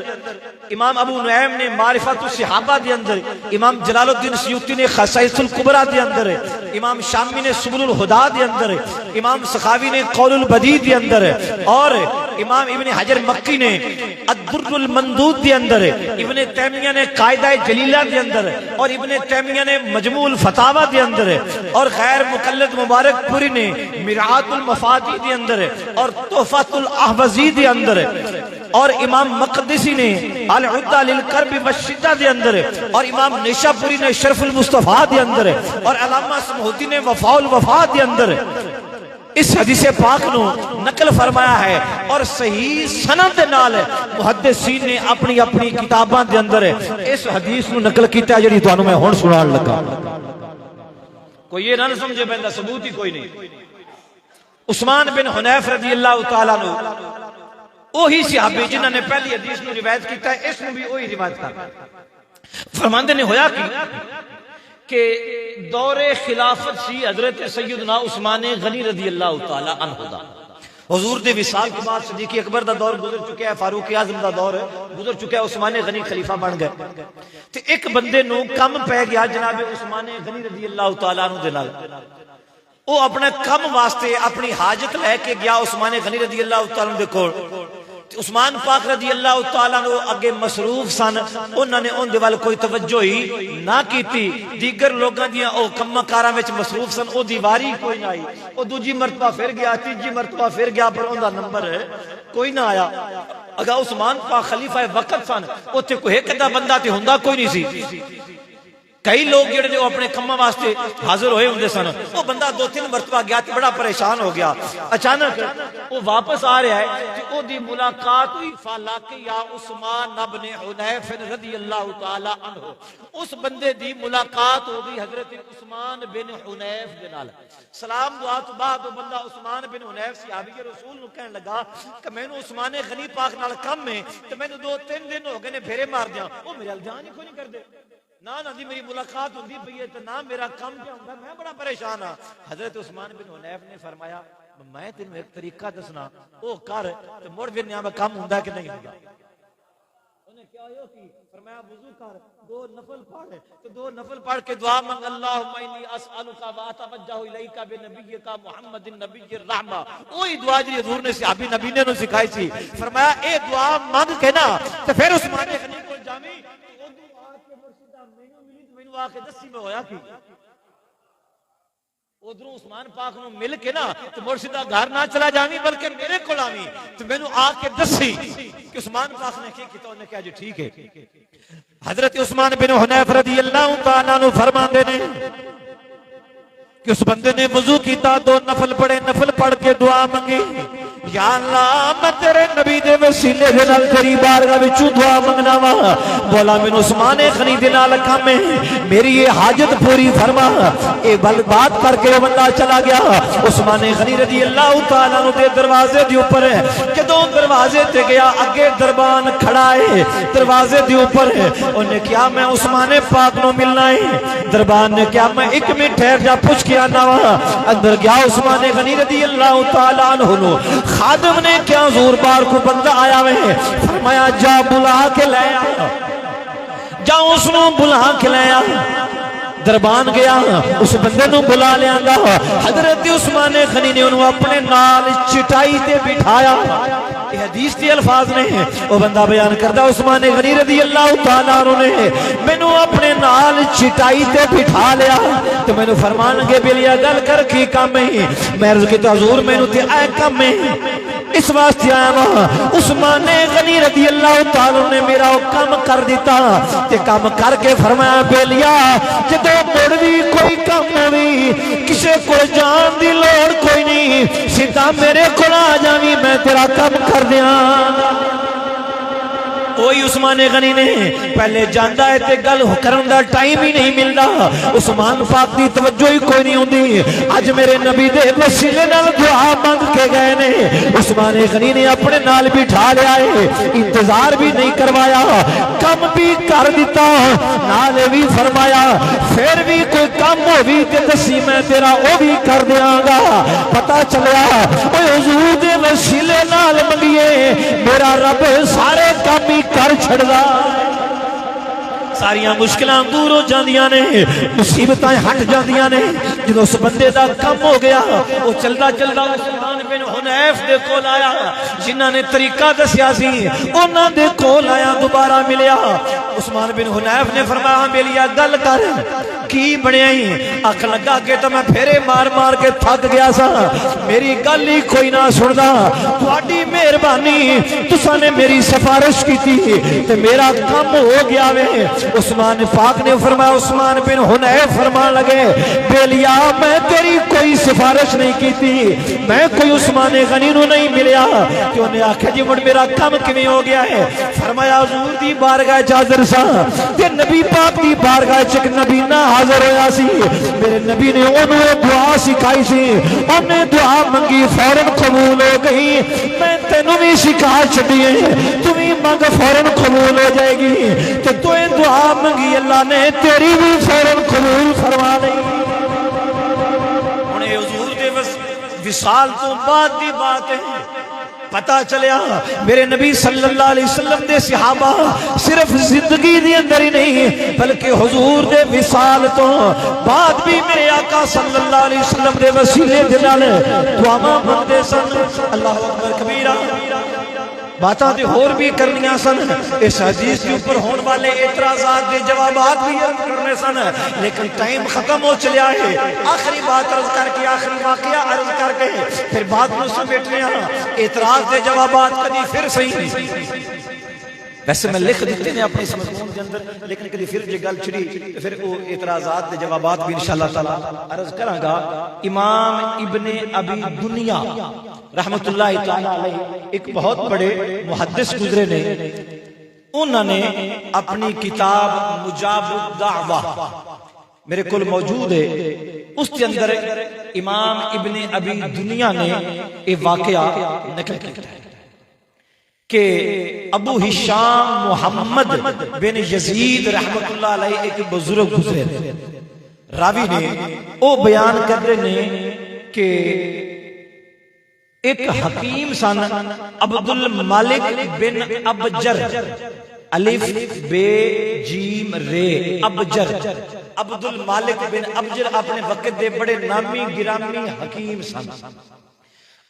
इमाम अबू नुऐम ने मारिफतुस सहाबा दे अंदर, इमाम जलालुद्दीन सयूती ने खसाइसुल कुबरा दे अंदर, इमाम शामी ने सुबुलुल हुदा दे अंदर, इमाम सखावी ने कौलुल बदी दे अंदर और इमाम इब्ने हजर मक्की ने अद-दुर्रुल मंदूद दे अंदर, इब्ने तैमिया ने कायदा जलीला दे अंदर और इब्ने तैमिया ने मजमूल फतावा दे अंदर और गैर मुकल्लद मुबारकपुरी ने मिरातुल मफादी दे अंदर और तोहफातुल अहवज़ी दे अंदर और इमाम मक़दिसी ने अल उद्दा लिल कर्ब वश्शिद्दा दे अंदर और इमाम निशापुरी ने शरफुल मुस्तफा दे अंदर और अल्लामा समूदी ने वफाउल वफा दे अंदर इस हदीस पाक नू नकल फरमाया है। और सही सनद दे नाल मुहद्दिसीन ने अपनी अपनी किताबां दे अंदर इस हदीस नू नकल कीता है, जिहड़ी तुहानू मैं हुण सुनाउण लगा। कोई ये ना समझे पैंदा, सबूत ही कोई नहीं। उस्मान बिन हुनैफ रज़ी अल्लाह तआला नु ओही सहाबी जिन्हां ने पहली हदीस नू रिवायत कीता है, इसनू भी ओही रिवायत कर फरमांदे ने होया कि दौरे खिलाफत सी हजरत सैयदना उस्मान गनी रज़ी अल्लाह तआला अन्हु दा। हुजूर दे विसाल के बाद सिद्दीक़ अकबर दा दौर गुजर चुका है, फारूक आज़म दा दौर गुजर चुका है, उस्मान गनी खलीफा बन गए। ते एक बंदे नू कम पै गया जनाब उस्मान गनी रज़ी अल्लाह तआला अन्हु दे नाल। वो अपने कम वास्ते अपनी हाजत लैके गया उस्मान गनी रज़ी अल्लाह तआला दे कोल। उस्मान पाक रज़ी अल्लाह तआला नु अगे मसरूफ सन, उन्होंने उनके वाल कोई तवज्जो ही ना की। दीगर लोगों दियां ओ कम्मां कारां विच मसरूफ सन, ओ दीवारी कोई ना आई। ओ दूजी मरतबा फिर गया, तीजी मरतबा फिर गया, पर उनका नंबर कोई ना आया। अगर उस्मान पाक खलीफा वक्त सन, उत्थे कोई एक अद्धा बंदा ते हुंदा कोई नहीं सी। कई लोग जिहड़े ने अपने कम्मां वास्ते हाजिर होए हुंदे सन। वो बंदा 2-3 मरतबा गया तो बड़ा परेशान हो गया। अचानक वो वापस आ रहा है कि ओदी मुलाकात हुई फालाकिया उस्मान इब्न हुनैफ रज़ी अल्लाह तआला अन्हु। उस बंदे दी मुलाकात हो गई हजरत उस्मान बिन हुनैफ दे नाल। सलाम दुआ तो बाद वो बंदा उस्मान बिन हुनैफ सहाबी के रसूल नु कहन लगा कि मैनू उस्मान गनी पाक नाल कम है ते मैनू 2-3 दिन हो गए ने फेरे मार दिया, वो मेरे अल जान ही कोई नहीं करदे ना ना दी मेरी मुलाकात होती पई है तो ना मेरा काम क्या होता, मैं बड़ा परेशान हाँ। हजरत उस्मान बिन हुनैफ ने फरमाया मैं तेन एक तरीका दसना, वो कर तो मुड़ फिर न्याय काम होंदा कि नहीं होंदा। उन्हें क्या हो कि फरमाया वुजू कर, 2 नफल पढ़, तो 2 नफल पढ़ के दुआ मांग अल्लाहुम्मा इन्नी असअलुका व अतवज्जहु इलैका बिनबिय्यिका मुहम्मदिन नबिय्यिर रहमा। ओही दुआ जी हुजूर ने सहाबी नबी ने सिखाई थी। फरमाया ए दुआ मांग के ना तो फिर उस्मान गनी को जामी आके दसी में होया कि उधरों उस्मान पाक नूं मिल के ना तो मुड़ सीधा घर ना चला जावी बल्कि मेरे कोल आवी तो मैनू आके दसी कि उस्मान पाक ने की कीता। उन्हें कहा जी ठीक है। हजरत उस्मान बिन हुनैफ रज़ी अल्लाह तआला अन्हु फरमांदे ने कि उस बंदे ने वजू किया, 2 नफल पढ़े, नफल पढ़ के दुआ मंगी, या अल्लाह मैं तेरे नबी दे वसीले दे नाल तेरी बारगाह विचों दुआ मंगना वा, बोला मैनू उस्मान गनी दे नाल काम है, मेरी ये हाजत पूरी फरमा। ये बात करके बंदा चला गया। उस्मान गनी रज़ी अल्लाह तआला अन्हु दे दरवाजे दे ऊपर जदों दरवाजे ते गया, अगे दरबान खड़ा है दरवाजे दे ऊपर, उन्हें क्या मैं उस्मान पाक नूं मिलना है। दरबान ने क्या मैं 1 मिनट ठहर जा, पूछ के आना वा। अंदर गया उस्मान गनी रज़ी अल्लाह तआला अन्हु, खादिम ने क्या जोर बार को बंदा आया वे, फरमाया जा बुला के ले आ, जा उसनू बुला के ले आ। दरबान गया, उस बंदे नू बुला लिया। हजरत उस्मान गनी ने उन्होंने अपने नाल चिटाई ते बिठाया। हदीस के अल्फाज ने वो बंदा बयान करता, उस्मान गनी रज़ी अल्लाह तआला अन्हु ने मैनू अपने नाल चिटाई ते बिठा लिया तो मैनू फरमानगे बेलिया गल कर की काम है। मैं अर्ज़ कीता हुज़ूर मैनू ते ऐ काम है, इस वास्ते आया वा। उस्मान गनी रज़ी अल्लाह तआला ने मेरा काम कर दिता ते काम करके फरमाया बेलिया जदों मुड़ भी कोई काम होवी, किसी को जान दी लोड़ कोई नहीं, सीधा मेरे को आ जावी, मैं तेरा काम कर दिया। कोई उस्मान गनी ने पहले जाता है तो गल करन दा टाइम ही नहीं मिलता, उस्मान पाक की तवज्जो ही कोई नहीं होती। अज मेरे नबी दे वसीले नाल दुआ मंग के गए ने, उस्मान गनी ने अपने नाल बिठा लिया है, इंतजार भी नहीं करवाया, कम भी कर दिता, नाल भी फरमाया फिर भी कोई कम होवी ते दसी मैं तेरा वो भी कर दियांगा। पता चलिया हुजूर दे वसीले नाल मंगिए मेरा रब सारे काम ही कर छड़दा, सारिया मुश्किलां दूर हो जांदियां ने, मुसीबतां हट जांदियां ने। जो उस बंदे का कम हो गया वो चलता चलता उस्मान बिन हुनैफ दे कोल आया, जिन्हां ने तरीका दसिया सी उन्हां दे कोल आया, दोबारा मिलिया। उस्मान बिन हुनैफ ने फरमाया बेलिया गल कर की बनया ही। अख लगा के तो मैं फेरे मार मार के थक गया सा, मेरी गल ही कोई ना सुनदा, तुहाडी मेहरबानी तुसां ने मेरी सिफारिश की ते मेरा कम हो गया वे। उस्मान पाक ने फरमाया, उस्मान बिन हुनैफ फरमान लगे बेलिया मैं तेरी कोई सिफारिश नहीं की थी, मैं कोई उस्मान गनी नूं नहीं मिलिया। कि उन्हें आख्या जी मुड़ मेरा कम किवें हो गया है। फरमाया हुजूर दी बारगाह च हाज़र सा ते नबी पाक दी बारगाह च एक नबीना हाज़र होया सी, मेरे नबी ने उन्होंने दुआ सिखाई सी, उन्हें दुआ मंगी फौरन कबूल हो गई। मैं तेनू भी सिखा छड़ी है, तू भी मंग फौरन कबूल हो जाएगी। तो तू दुआ मंगी अल्लाह ने तेरी भी फौरन कबूल फरमा ली। हुणे हुजूर दे विसाल तो बाद दी बात है, पता चलिया मेरे नबी सल्लल्लाहु अलैहि वसल्लम दे सहाबा सिर्फ जिंदगी दे अंदर ही नहीं बल्कि हुजूर दे विसाल तो बाद भी मेरे आका सल्लल्लाहु अलैहि वसल्लम दे वसीले दे नाल दुआवां मंगदे सन। अल्लाहु अकबर कबीरा। बातां ते होर भी करनियां सन, इस हदीस के ऊपर होने वाले एतराज़ात के जवाबात भी करने सन, लेकिन टाइम खत्म हो चलिया है। आखिरी बात अर्ज करके, आखिरी वाकया अर्ज करके फिर बात में समेटने एतराज के जवाबात कभी फिर सही। वैसे मैं लिख दिते ने अपने मज़मून के अंदर, लेकिन कभी फिर जो गल छिड़ी तो फिर वो एतराज़ात के जवाबात भी इंशाअल्लाह ताला अर्ज करांगा। इमाम इब्ने अबी दुनिया रहमतुल्लाहि ताला अलैह एक बहुत बड़े मुहद्दिस गुजरे ने, उन्होंने अपनी किताब मुजाबुद दावा मेरे को मौजूद है, उसके अंदर इमाम इब्ने अबी दुनिया ने ये वाकया नकल किया है कि अबू हिशाम मुहम्मद बिन यजीद रहमतुल्लाह अलैह एक बुजुर्ग गुजरे, रावी ने वो बयान करते ने कि एक हकीम सन अब्दुल मालिक बिन अबजर, अलिफ बे जीम रे अबजर, अब्दुल मालिक बिन अबजर अपने वक्त दे बड़े नामी गिरामी हकीम सन।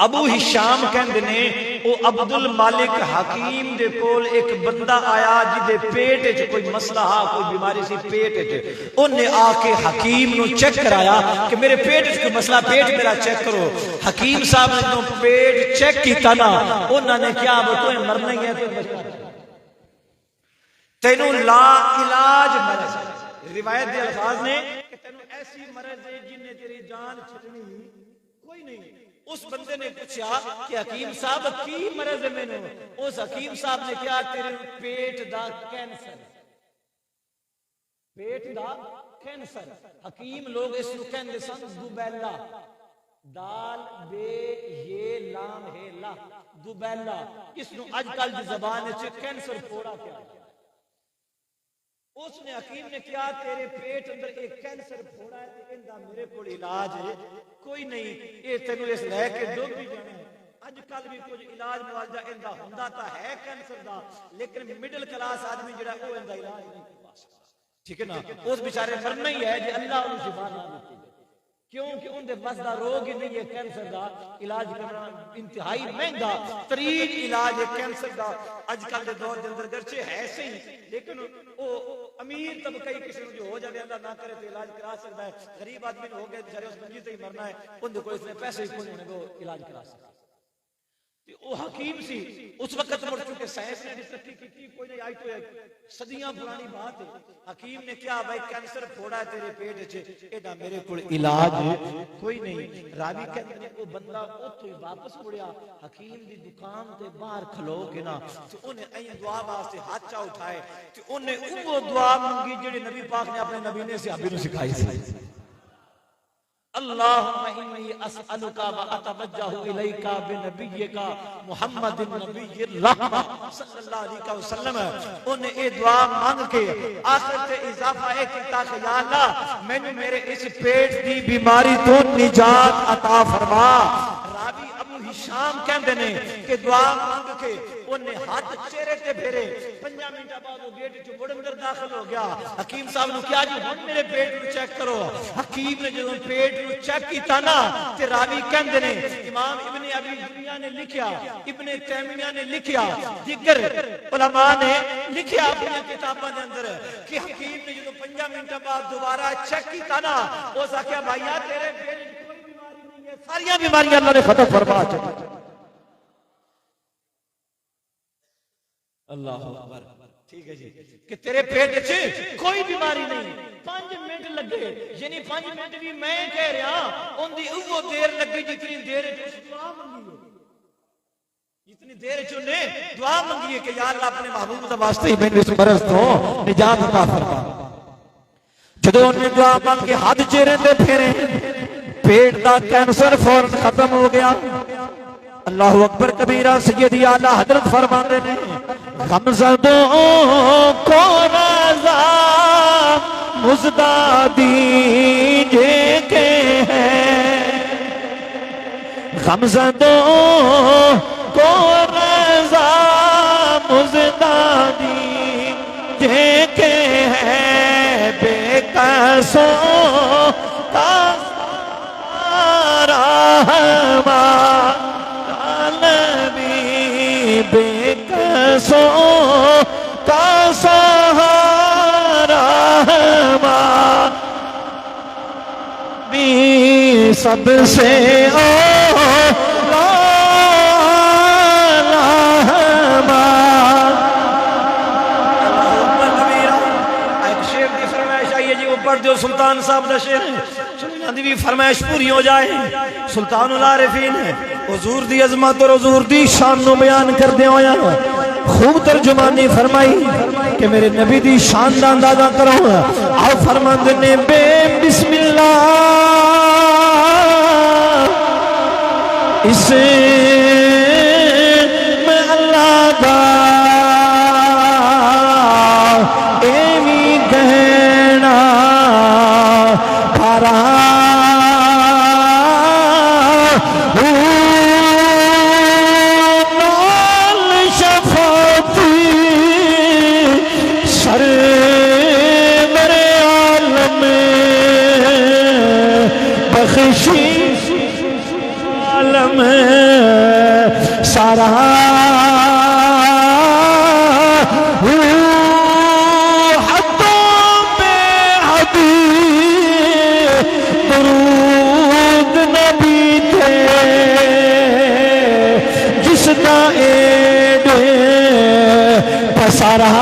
अबू हिशाम कहंदे ने ओ अब्दुल मालिक हकीम दे कोल एक बंदा आया जिदे पेट च कोई मसला हा, कोई बीमारी सी पेट च। ओने आके हकीम नु चेक कराया कि मेरे पेट च कोई मसला, पेट मेरा चेक करो। हकीम साहब ने जो पेट चेक कीता ना, उन्होंने क्या तू मरना ही है, तेनू ला इलाज मरज। रिवायत के अल्फाज ने तेनू ऐसी मरज है जिन्हें तेरी जान छुटनी कोई नहीं। उस बंदे ने पूछा कि हकीम साहब की मरज है मैनू? उस हकीम साहब ने क्या, तेरे पेट दा कैंसर, पेट दा कैंसर। हकीम लोग इसको कहते सन दुबैला, दाल बे ये लाम है ला, दुबैला। इसनु आजकल की जबान च कैंसर फोड़ा क्या। उसने हकीम ने क्या, तेरे पेट अंदर एक कैंसर फोड़ा है, तो इनका मेरे को इलाज है कोई नहीं, ये तेनू इस लैके डुब भी जाना है। अजकल भी कुछ इलाज मुआवजा इनका हुंदा ता है कैंसर दा, लेकिन मिडिल क्लास आदमी जिहड़ा वो इनका इलाज नहीं करवा सकता, ठीक है ना। उस बेचारे मरना ही है जे अल्लाह उन्हें शिफा ना देती, क्योंकि उनके बस का रोग ही नहीं है कैंसर का इलाज करना। इंतहाई महंगा तरीन इलाज है कैंसर का अजकल के दौर के अंदर, गर्चे है सही, लेकिन वो अमीर तबका ही किसी जो हो जाए अल्लाह ना करे तो इलाज करा सकता है। गरीब आदमी हो गए बेचारे उस मंजी से ही मरना है, उनके कोई इसने पैसे ही खोने को इलाज करा सकता। वो हकीम सी उस वक्त मुड़ चुके, साइंस ने तरक्की की कोई नहीं, आई तो सदियां पुरानी बात है। हकीम ने क्या, भाई कैंसर फोड़ा है तेरे पेट च, एदा मेरे को इलाज कोई नहीं। रावी कहते हैं वो बंदा उतो ही वापस मुड़िया, हकीम दी दुकान ते बाहर खलो के ना, तो उन्हें ऐ दुआ वास्ते हाथ चा उठाए, तो उन्हें वो दुआ मंगी जेड़ी नबी पाक ने अपने नबी ने सहाबी नु सिखाई थी। अल्लाहुम्मा इन्नी अस्अलुका व अतवज्जहु इलैका बिनबिय्यिका मुहम्मदिन नबिय्यिर रहमा सल्लल्लाहु अलैहि वसल्लम। उन्हें ये दुआ मांग के आखिर से इजाफा है कि ता या अल्लाह मैंने मेरे इस पेट की बीमारी तो निजात अता फरमा। रावी अबू हिशाम कहते ने कि दुआ मांग के उन्हें हाथ चेहरे ते फेरे, 5 मिनट बाद वो गेट चो मुड़ अंदर दाखिल हो गया। हकीम साहब ने क्या जी हुण मेरे पेट को चेक करो। हकीम ने जो पेट को चेक किया ना, ते रावी कहते ने इमाम इब्ने अबी दुनिया ने लिखा, इब्ने तैमिया ने लिखा, दिगर उलमा ने लिखा अपनी किताबों के अंदर कि हकीम ने जो 5 मिनट बाद दोबारा चेक किया ना, उस आख्या भाईया तेरे पेट में कोई बीमारी नहीं है, सारी बीमारियां अल्लाह ने खत्म फरमा दी। अल्लाह अकबर, ठीक है जी, कि तेरे पेट च कोई बीमारी नहीं। 5 मिनट लगे, यानी 5 मिनट भी मैं कह रहा उनकी वो देर लगी जितनी देर दुआ मंगी है, जितनी देर चुने दुआ मंगी है कि यार अल्लाह अपने महबूब दा वास्ते ही मैंने इस मरज तो निजात अता फरमा। जदों उन्हें दुआ मांग के हाथ चेहरे ते फेरे, पेट दा कैंसर फौरन खत्म हो गया। अल्लाह अकबर कबीरा। सैयदी आला हजरत फरमाते ने गमज़दों को रज़ा मुज़दा दीजे के हैं, गमज़दों को रज़ा मुज़दा दीजे के हैं, बेकसों का रहमा बेकसों का सहारा भी सबसे जो सुल्तान साहब का शेर है भी फरमाइश पूरी हो जाए। सुल्तान उल आरिफीन है हुजूर दी अजमत और हुजूर दी शान नु बयान करदे होया खूब तर्जुमानी फरमाई कि मेरे नबी दी शान दा अंदाजा करो। आप फरमांदे ने बे बिस्मिल्लाह इसे मैं अल्लाह दा एवी कहना पारा आलम पसारा हाथों में हदी दरूद नबी थे जिसना एडे पसारा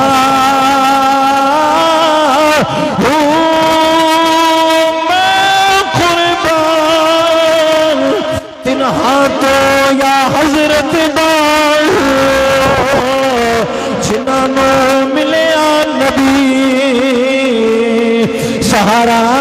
हाथों या हजरत जिन्होंने मिले नबी सहारा